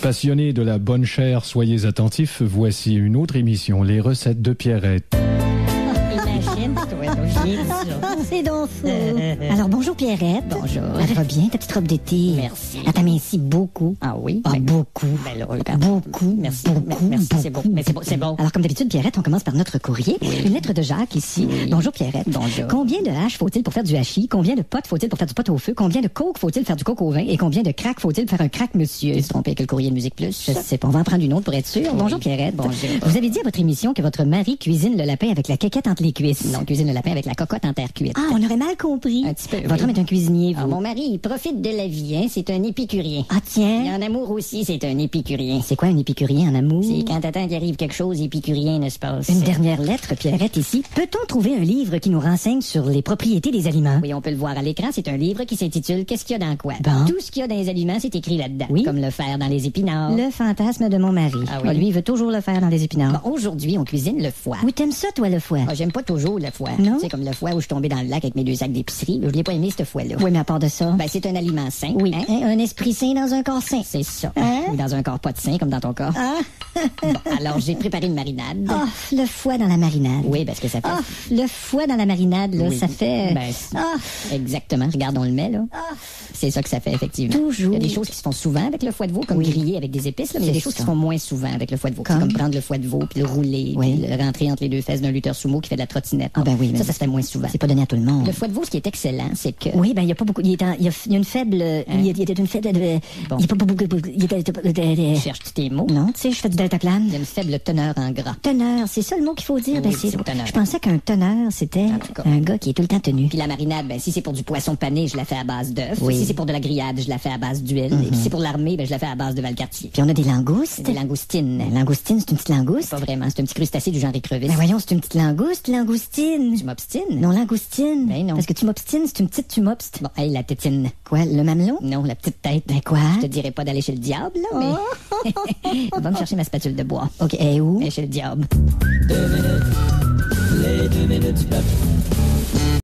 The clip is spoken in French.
Passionnés de la bonne chair, soyez attentifs, voici une autre émission, les recettes de Pierrette. Imagine, C'est donc fou. Alors, bonjour Pierrette. Bonjour. Elle va bien, ta petite robe d'été? Merci. Elle t'amincit beaucoup. Ah oui? Ah, beaucoup. Ben là, regarde. Beaucoup. Merci. Beaucoup. Merci, beaucoup. c'est bon. Mais c'est bon. Alors, comme d'habitude, Pierrette, on commence par notre courrier. Une lettre de Jacques ici. Oui. Bonjour Pierrette. Bonjour. Combien de haches faut-il pour faire du hachis? Combien de potes faut-il pour faire du pot au feu? Combien de coke faut-il faire du coke au vin? Et combien de crack faut-il pour faire un crack, monsieur? Tu te trompes avec le courrier de Musique Plus? Je sais pas, on va en prendre une autre pour être sûr. Oui. Bonjour Pierrette. Bonjour. Vous avez dit à votre émission que votre mari cuisine le lapin avec la quéquette entre les cuisses. Non, cuisine le lapin avec la cocotte en terre cuite. Ah, on aurait mal compris. Un petit peu, Votre oui. homme est un cuisinier, vous. Ah, mon mari, il profite de la vie, hein. C'est un épicurien. Ah, Et tiens. en amour aussi, c'est un épicurien. C'est quoi un épicurien en amour? C'est quand t'attends qu'il arrive quelque chose, épicurien ne se passe. Une dernière lettre, Pierrette, ici. Peut-on trouver un livre qui nous renseigne sur les propriétés des aliments? Oui, on peut le voir à l'écran. C'est un livre qui s'intitule Qu'est-ce qu'il y a dans quoi? Bon. Tout ce qu'il y a dans les aliments, c'est écrit là-dedans. Oui. Comme le fer dans les épinards. Le fantasme de mon mari. Ah oui? Lui, il veut toujours le faire dans les épinards. Bon, aujourd'hui, on cuisine le foie. Oui, t'aimes ça, toi, le foie? Ah, j'aime pas toujours le foie. Non? C'est comme le foie où je suis tombée dans le lac avec mes 2 sacs d'épicerie. Je l'ai pas aimé, ce foie-là. Oui, mais à part de ça. Ben, c'est un aliment sain. oui, Hein? hein, un esprit sain dans un corps sain. C'est ça. Hein? Ou dans un corps pas de sain, comme dans ton corps. Ah, Bon, alors, j'ai préparé une marinade. ah, le foie dans la marinade. Oui, parce que ça fait... Ah, le foie dans la marinade, là, Oui. ça fait... Ben, ah, exactement. Regarde, on le met, là. ah, C'est ça que ça fait, effectivement. Toujours. Il y a des choses qui se font souvent avec le foie de veau, comme Oui. griller avec des épices, là, mais il y a C'est des choses qui ça. se font moins souvent avec le foie de veau. C'est Comme? comme prendre le foie de veau, puis le rouler, Oui. puis le rentrer entre les 2 fesses d'un lutteur sumo qui fait de la trottinette. Ah, ben oui, mais Ça se fait moins souvent. c'est pas donné à tout le monde. Le foie de veau, ce qui est excellent, c'est que... Oui, ben, il y a pas beaucoup... Il y a une faible... Il y a une faible... Bon. Il y a pas beaucoup... Cherches-tu tes mots? Non, tu sais, je fais du deltaplane. Il y a une faible teneur en gras. Teneur, c'est ça le mot qu'il faut dire? Oui, Ben, c'est teneur. Je pensais qu'un teneur, c'était En tout cas. un gars qui est tout le temps tenu. Puis la marinade, ben, si c'est pour du poisson pané, je la fais à base d'œuf. Oui. Si c'est pour de la grillade, je la fais à base d'huile. Et puis si c'est pour l'armée, ben, je la fais à base de Valcartier. Puis on a des langoustes. Des langoustines. Langoustine, c'est une petite langouste. Pas vraiment, c'est un petit crustacé du genre écrevisse. Ben voyons, c'est une petite langouste, langoustine. Tu m'obstines? Non, langoustine. Ben non. Parce que tu m'obstines, c'est une petite, tu m'obstes. Bon, hey, la tétine. Quoi, le mamelon? Non, la petite tête. Ben quoi? Je te dirais pas d'aller chez le diable, là, mais... Va me chercher ma spatule de bois. OK, et où? Et chez le diable.